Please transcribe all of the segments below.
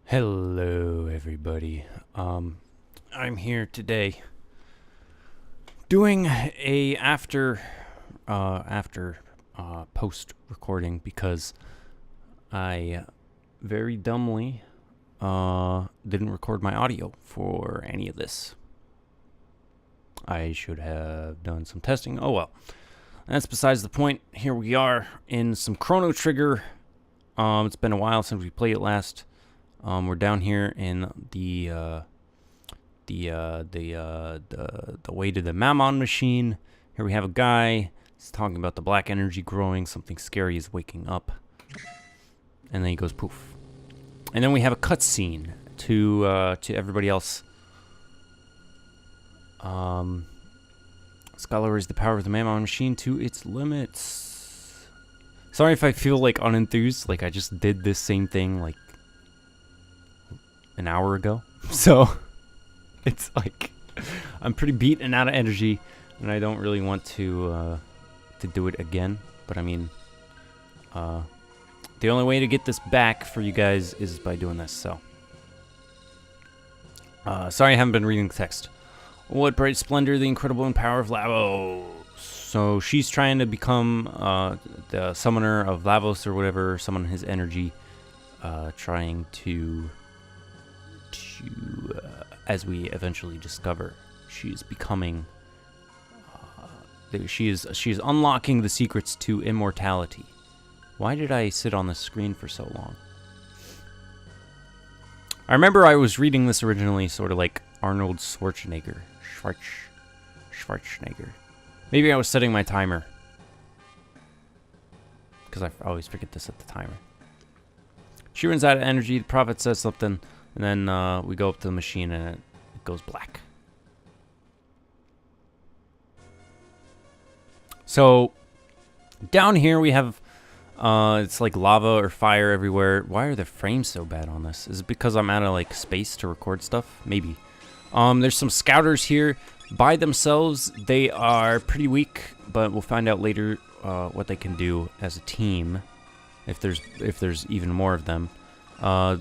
Hello, everybody. I'm here today doing a after post recording because I very dumbly didn't record my audio for any of this. I should have done some testing. Oh well, that's besides the point. Here we are in some Chrono Trigger. It's been a while since we played it last. We're down here in the way to the Mammon machine. Here we have a guy. He's talking about the black energy growing. Something scary is waking up, and then he goes poof. And then we have a cutscene to everybody else. Scholar is the power of the Mammon machine to its limits. Sorry if I feel like unenthused. Like I just did this same thing like an hour ago. So it's like I'm pretty beat and out of energy, and I don't really want to do it again. But I mean, the only way to get this back for you guys is by doing this. So sorry I haven't been reading the text. What bright splendor, the incredible and power of Lavos. So she's trying to become the summoner of Lavos or whatever, summon his energy, trying to as we eventually discover, she's becoming she is unlocking the secrets to immortality. Why did I sit on the screen for so long? I remember I was reading this originally sort of like Arnold Schwarzenegger. Schwarzenegger. Maybe I was setting my timer, because I always forget to set the timer. She runs out of energy. The prophet says something. And then we go up to the machine and it goes black. So down here we have, it's like lava or fire everywhere. Why are the frames so bad on this? Is it because I'm out of like space to record stuff? Maybe. There's some scouters here. By themselves, they are pretty weak, but we'll find out later what they can do as a team, if there's even more of them.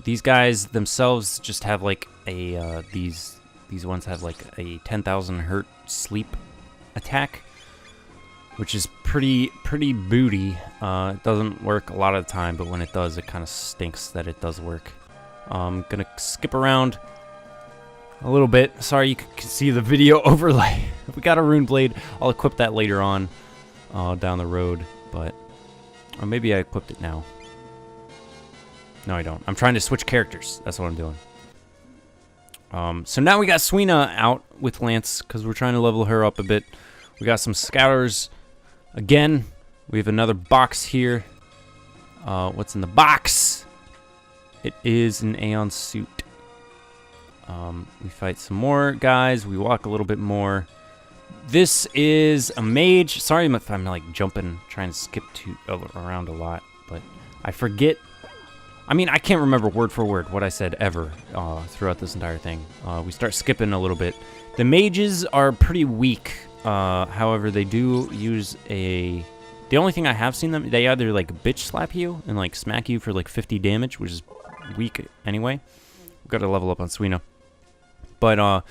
These guys themselves just have like a these ones have like a 10,000 hertz sleep attack, which is pretty booty. It doesn't work a lot of the time, but when it does, it kind of stinks that it does work. I'm gonna skip around a little bit. Sorry, you can see the video overlay. We got a rune blade. I'll equip that later on down the road, but or maybe I equipped it now. No, I don't. I'm trying to switch characters. That's what I'm doing. So now we got Suina out with Lance because we're trying to level her up a bit. We got some scouters again. We have another box here. What's in the box? It is an Aeon suit. We fight some more guys. We walk a little bit more. This is a mage. Sorry if I'm like jumping, trying to skip around a lot, but I forget. I mean, I can't remember word for word what I said ever throughout this entire thing. We start skipping a little bit. The mages are pretty weak. However, they do use a... The only thing I have seen them, they either like bitch slap you and like smack you for like 50 damage, which is weak anyway. We've got to level up on Suina. But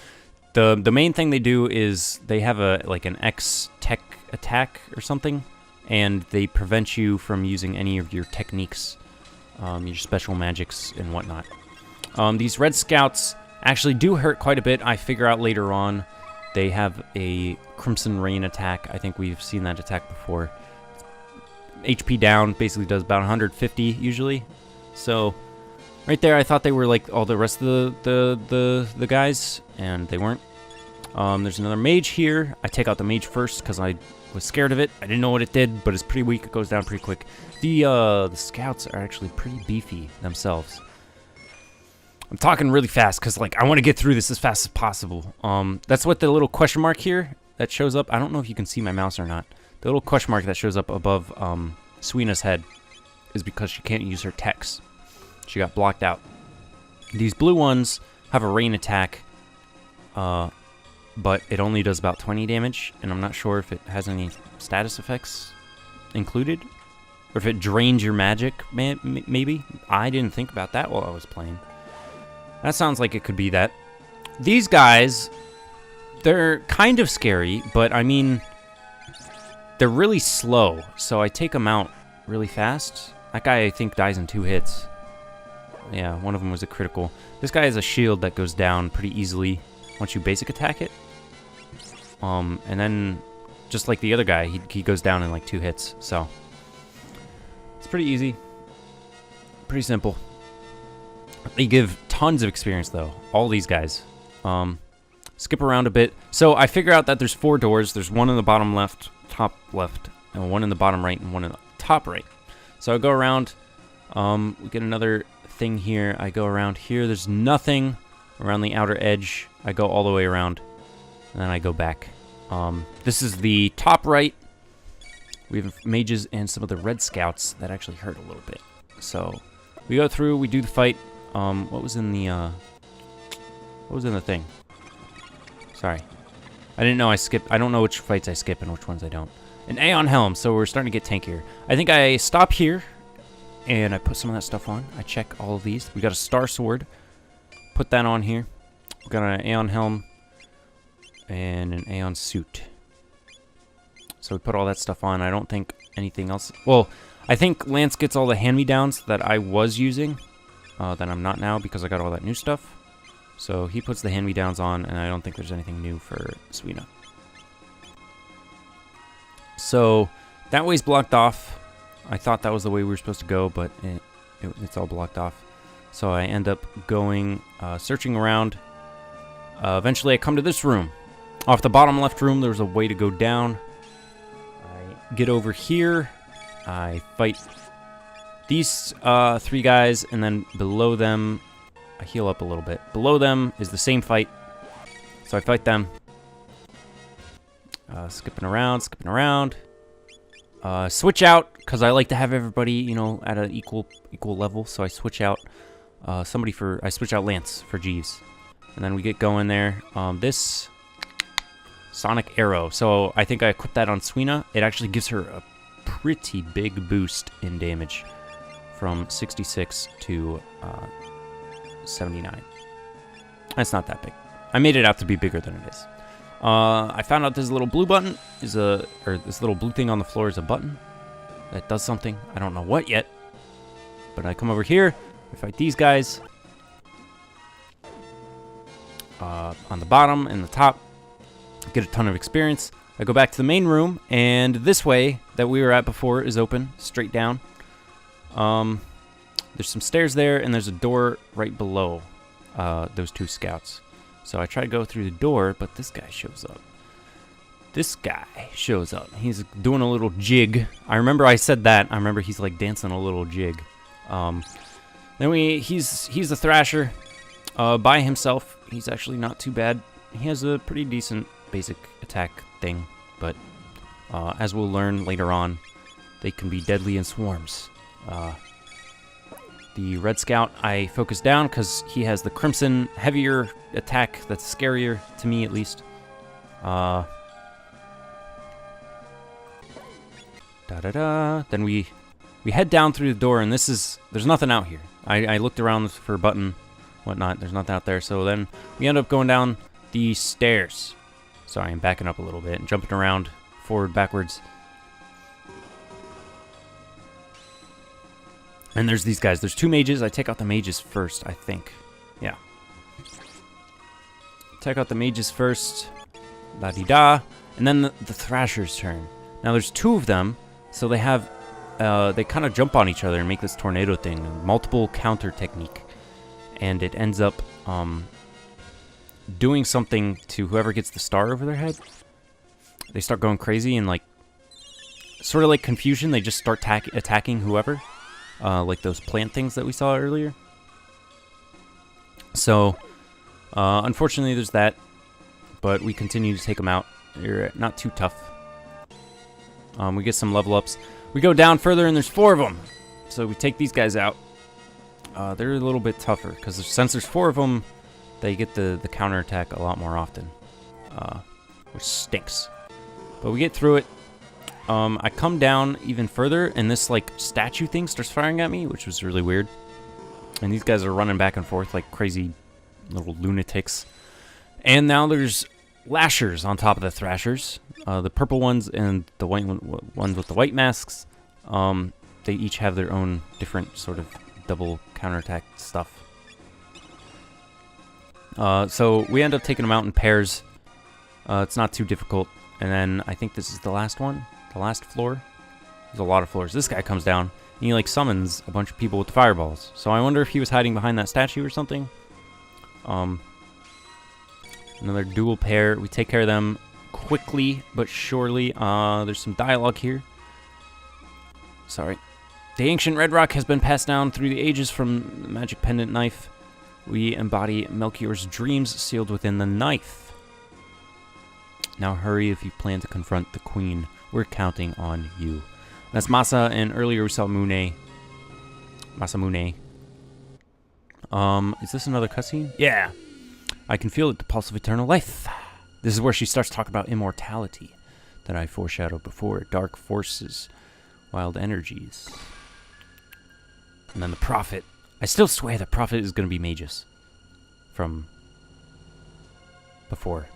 the main thing they do is they have like an X-Tech attack or something, and they prevent you from using any of your techniques. Your special magics and whatnot. These red scouts actually do hurt quite a bit. I figure out later on they have a Crimson Rain attack. I think we've seen that attack before. HP down, basically does about 150 usually. So right there, I thought they were like all the rest of the guys, and they weren't. There's another mage here. I take out the mage first because I was scared of it. I didn't know what it did, but it's pretty weak. It goes down pretty quick. The scouts are actually pretty beefy themselves. I'm talking really fast because like I want to get through this as fast as possible. That's what the little question mark here that shows up. I don't know if you can see my mouse or not. The little question mark that shows up above Suina's head is because she can't use her techs. She got blocked out. These blue ones have a rain attack, but it only does about 20 damage, and I'm not sure if it has any status effects included, or if it drains your magic, maybe. I didn't think about that while I was playing. That sounds like it could be that. These guys, they're kind of scary, but I mean, they're really slow, so I take them out really fast. That guy, I think, dies in 2 hits. Yeah, one of them was a critical. This guy has a shield that goes down pretty easily once you basic attack it. And then, just like the other guy, he goes down in like 2 hits, so it's pretty easy. Pretty simple. They give tons of experience, though. All these guys. Skip around a bit. So I figure out that there's 4 doors. There's one in the bottom left, top left, and one in the bottom right, and one in the top right. So I go around. We get another thing here. I go around here. There's nothing around the outer edge. I go all the way around, and then I go back. This is the top right. We have mages and some of the red scouts that actually hurt a little bit. So we go through. We do the fight. What was in the thing? Sorry. I didn't know I skipped. I don't know which fights I skip and which ones I don't. An Aeon Helm, so we're starting to get tankier. I think I stop here, and I put some of that stuff on. I check all of these. We got a Star Sword. Put that on here. We got an Aeon Helm and an Aeon Suit. So we put all that stuff on. I don't think anything else. Well, I think Lance gets all the hand-me-downs that I was using. That I'm not now because I got all that new stuff. So he puts the hand-me-downs on, and I don't think there's anything new for Suina. So that way's blocked off. I thought that was the way we were supposed to go, but it's all blocked off. So I end up going, searching around. Eventually I come to this room. Off the bottom left room, there's a way to go down. I get over here. I fight these 3 guys, and then below them, I heal up a little bit. Below them is the same fight, so I fight them. Skipping around. Switch out, because I like to have everybody, you know, at an equal level, so I switch out I switch out Lance for Jeeves. And then we get going there. This Sonic Arrow, so I think I equip that on Suina. It actually gives her a pretty big boost in damage. From 66 to 79. That's not that big. I made it out to be bigger than it is. I found out this little blue button or this little blue thing on the floor is a button that does something. I don't know what yet. But I come over here. I fight these guys. On the bottom and the top. Get a ton of experience. I go back to the main room, and this way that we were at before is open, straight down. There's some stairs there, and there's a door right below those 2 scouts. So I try to go through the door, but this guy shows up. He's doing a little jig. I remember I said that. I remember he's like dancing a little jig. Then he's a Thrasher by himself. He's actually not too bad. He has a pretty decent basic attack thing, but as we'll learn later on, they can be deadly in swarms. The Red Scout I focus down because he has the Crimson heavier attack that's scarier, to me at least. Then we head down through the door, and there's nothing out here. I looked around for a button, whatnot, there's nothing out there. So then we end up going down the stairs. Sorry, I'm backing up a little bit and jumping around, forward, backwards. And there's these guys. There's 2 mages. I take out the mages first, I think. Yeah. Take out the mages first. La-di-da. And then the Thrasher's turn. Now there's 2 of them, so they have... they kind of jump on each other and make this tornado thing. Multiple counter technique. And it ends up doing something to whoever gets the star over their head. They start going crazy and, like... Sort of like Confusion. They just start attacking whoever. Like those plant things that we saw earlier. So, unfortunately, there's that. But we continue to take them out. They're not too tough. We get some level ups. We go down further, and there's 4 of them. So we take these guys out. They're a little bit tougher, because since there's 4 of them, they get the counterattack a lot more often. Which stinks. But we get through it. I come down even further, and this, like, statue thing starts firing at me, which was really weird. And these guys are running back and forth like crazy Little lunatics. And now there's lashers on top of the thrashers. The purple ones and the white ones with the white masks. They each have their own different sort of double counterattack stuff. So we end up taking them out in pairs. It's not too difficult. And then I think this is the last one. The last floor. There's a lot of floors. This guy comes down and he like summons a bunch of people with fireballs. So I wonder if he was hiding behind that statue or something. Another dual pair. We take care of them quickly but surely. There's some dialogue here. Sorry. The ancient red rock has been passed down through the ages from the magic pendant knife. We embody Melchior's dreams sealed within the knife. Now hurry if you plan to confront the queen. We're counting on you. That's Masa, and earlier we saw Mune. Masamune. Is this another cutscene? Yeah. I can feel it, the pulse of eternal life. This is where she starts talking about immortality that I foreshadowed before. Dark forces, wild energies. And then the prophet. I still swear the prophet is going to be Magus from before.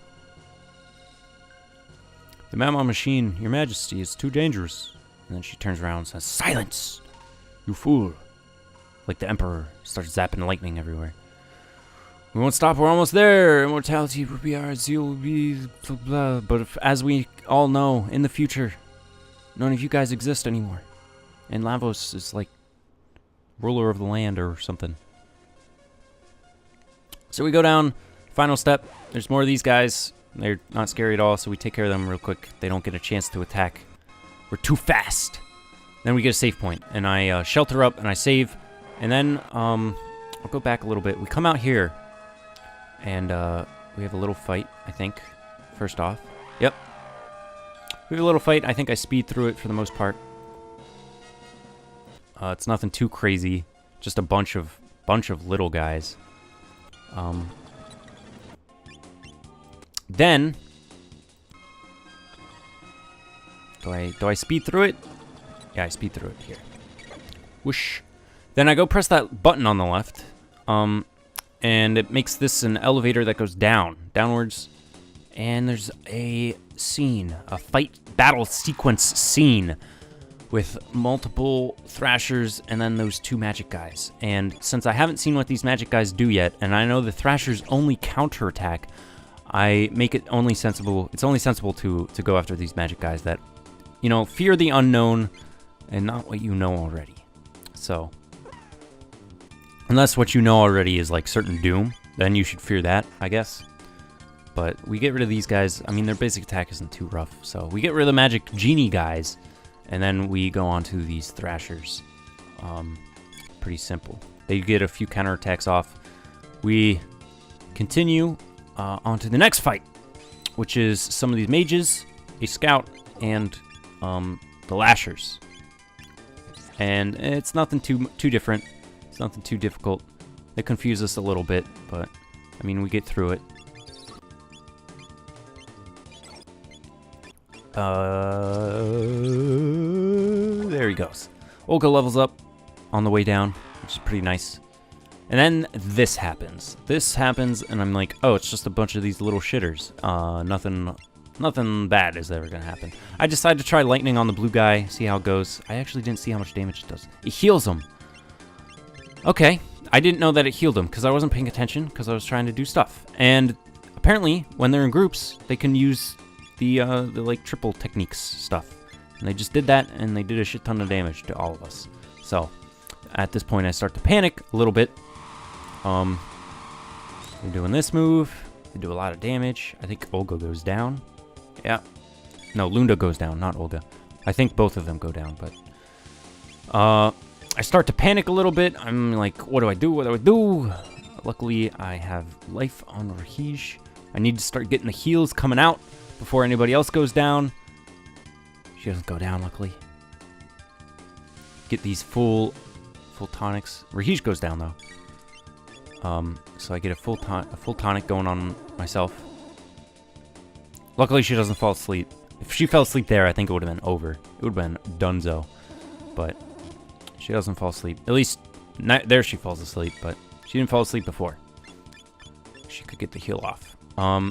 The Mamma machine, your majesty, is too dangerous. And then she turns around and says, silence, you fool. Like the emperor starts zapping lightning everywhere. We won't stop, we're almost there. Immortality will be ours, you'll be blah, blah. But if, as we all know, in the future, none of you guys exist anymore. And Lavos is like ruler of the land or something. So we go down, final step. There's more of these guys. They're not scary at all, so we take care of them real quick. They don't get a chance to attack. We're too fast. Then we get a save point, and I shelter up, and I save. And then, I'll go back a little bit. We come out here, and we have a little fight, I think, first off. Yep. We have a little fight. I think I speed through it for the most part. It's nothing too crazy. Just a bunch of little guys. Then do I speed through it? Yeah, I speed through it here. Whoosh. Then I go press that button on the left. And it makes this an elevator that goes downwards. And there's a scene, a fight battle sequence scene with multiple thrashers and then those two magic guys. And since I haven't seen what these magic guys do yet, and I know the thrashers only counterattack, I make it only sensible. It's only sensible to go after these magic guys that, you know, fear the unknown and not what you know already. So, unless what you know already is like certain doom, then you should fear that, I guess. But we get rid of these guys. I mean, their basic attack isn't too rough. So we get rid of the magic genie guys, and then we go on to these thrashers. Pretty simple. They get a few counterattacks off. We continue on to the next fight, which is some of these mages, a scout, and the lashers. And it's nothing too different. It's nothing too difficult. They confuse us a little bit, but I mean, we get through it. There he goes. Olga levels up on the way down, which is pretty nice. And then this happens. This happens, and I'm like, oh, it's just a bunch of these little shitters. Nothing bad is ever gonna happen. I decided to try lightning on the blue guy, see how it goes. I actually didn't see how much damage it does. It heals him. Okay, I didn't know that it healed him because I wasn't paying attention because I was trying to do stuff. And apparently, when they're in groups, they can use the like triple techniques stuff. And they just did that, and they did a shit ton of damage to all of us. So, at this point, I start to panic a little bit. They're doing this move. They do a lot of damage. I think Olga goes down. Yeah. No, Lunda goes down, not Olga. I think both of them go down, but... I start to panic a little bit. I'm like, what do I do? What do I do? Luckily, I have life on Rahija. I need to start getting the heals coming out before anybody else goes down. She doesn't go down, luckily. Get these full tonics. Rahija goes down, though. So I get a full tonic going on myself. Luckily, she doesn't fall asleep. If she fell asleep there, I think it would have been over. It would have been donezo. But she doesn't fall asleep. At least, there she falls asleep, but she didn't fall asleep before. she could get the heal off.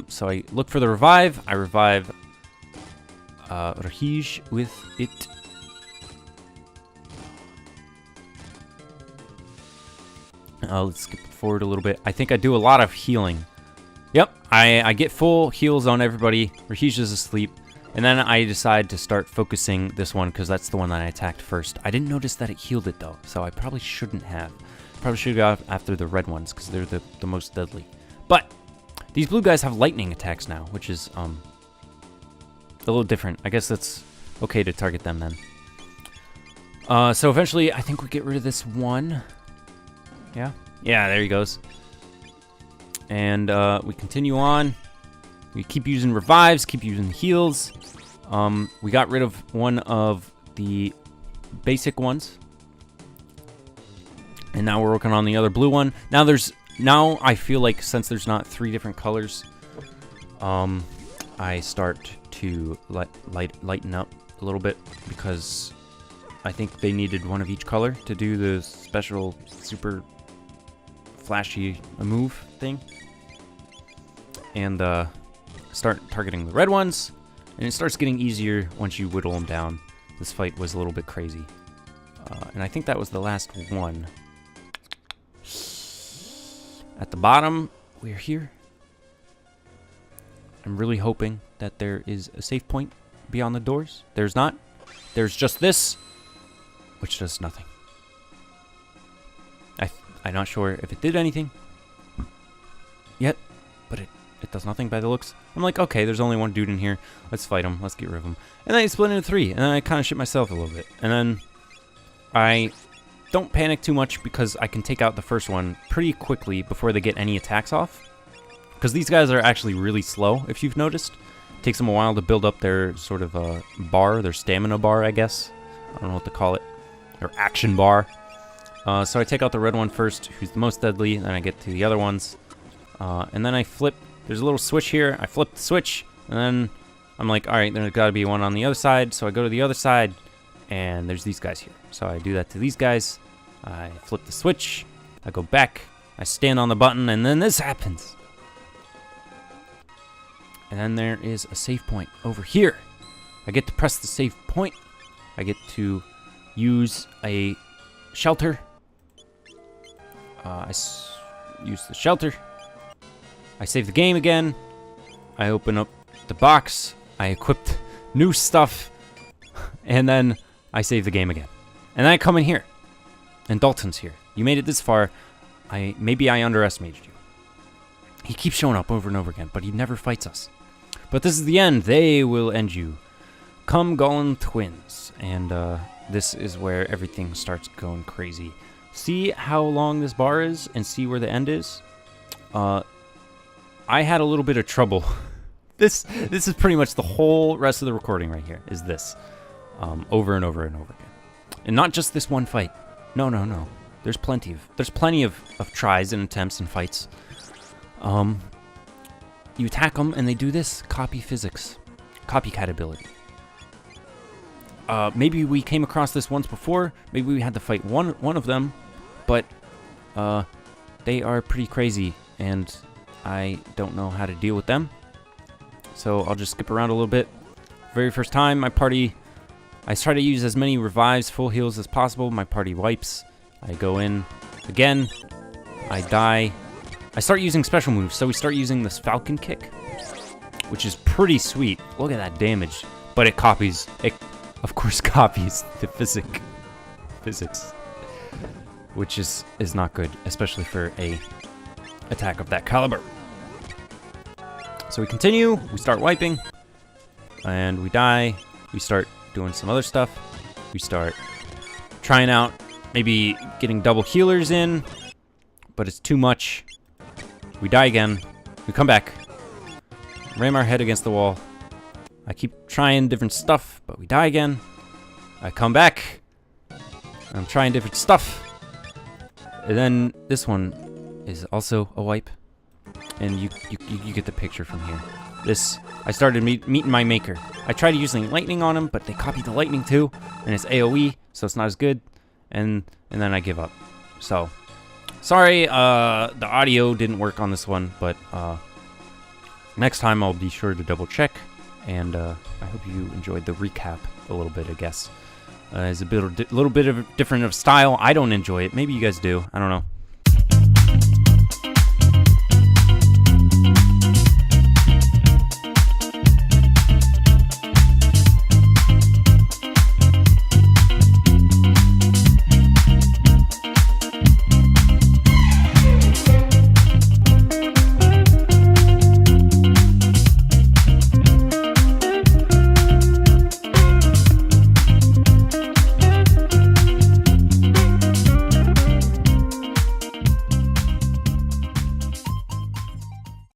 So I look for the revive. I revive Rahija with it. Let's skip forward a little bit. I think I do a lot of healing. Yep, I get full heals on everybody. Rahija's asleep. And then I decide to start focusing this one because that's the one that I attacked first. I didn't notice that it healed it though, so I probably shouldn't have. Probably should go after the red ones because they're the most deadly. But these blue guys have lightning attacks now, which is a little different. I guess that's okay to target them then. So eventually I think we get rid of this one. Yeah, there he goes. And we continue on. We keep using revives, keep using heals. We got rid of one of the basic ones. And now we're working on the other blue one. Now I feel like since there's not 3 different colors, I start to lighten up a little bit because I think they needed one of each color to do the special super flashy move thing. And start targeting the red ones, and it starts getting easier once you whittle them down. This fight was a little bit crazy. And I think that was the last one. At the bottom, we're here. I'm really hoping that there is a safe point beyond the doors. There's not. There's just this, which does nothing. I'm not sure if it did anything yet, but it does nothing by the looks. I'm like, okay, there's only one dude in here. Let's fight him. Let's get rid of him. And then I split into 3, and then I kind of shit myself a little bit. And then I don't panic too much because I can take out the first one pretty quickly before they get any attacks off. Because these guys are actually really slow, if you've noticed. It takes them a while to build up their sort of bar, their stamina bar, I guess. I don't know what to call it. Their action bar. So I take out the red one first, who's the most deadly, then I get to the other ones. And then I flip. There's a little switch here. I flip the switch, and then I'm like, alright, there's got to be one on the other side. So I go to the other side, and there's these guys here. So I do that to these guys. I flip the switch. I go back. I stand on the button, and then this happens. And then there is a save point over here. I get to press the save point. I get to use a shelter. Use the shelter. I save the game again. I open up the box. I equipped new stuff. And then I save the game again. And then I come in here. And Dalton's here. You made it this far. Maybe I underestimated you. He keeps showing up over and over again, but he never fights us. But this is the end. They will end you. Come Golem Twins. And this is where everything starts going crazy. See how long this bar is and see where the end is? I had a little bit of trouble. This is pretty much the whole rest of the recording right here, is this. Over and over and over again. And not just this one fight. No. There's plenty of tries and attempts and fights. You attack them and they do this. Copy physics. Copycat ability. Maybe we came across this once before. Maybe we had to fight one of them. But they are pretty crazy, and I don't know how to deal with them. So I'll just skip around a little bit. Very first time, my party, I try to use as many revives, full heals as possible. My party wipes. I go in again. I die. I start using special moves. So we start using this Falcon Kick, which is pretty sweet. Look at that damage. But it copies, of course, copies the physics, which is not good, especially for a attack of that caliber. So we continue, we start wiping, and we die. We start doing some other stuff. We start trying out maybe getting double healers in, but it's too much. We die again. We come back, ram our head against the wall. I keep trying different stuff, but we die again. I come back. I'm trying different stuff. And then this one is also a wipe. And you get the picture from here. I started meeting my maker. I tried using lightning on him, but they copied the lightning too. And it's AoE, so it's not as good. And then I give up. So, Sorry, the audio didn't work on this one, but next time I'll be sure to double check, and I hope you enjoyed the recap a little bit, I guess. It's a little bit of different of style. I don't enjoy it. Maybe you guys do. I don't know.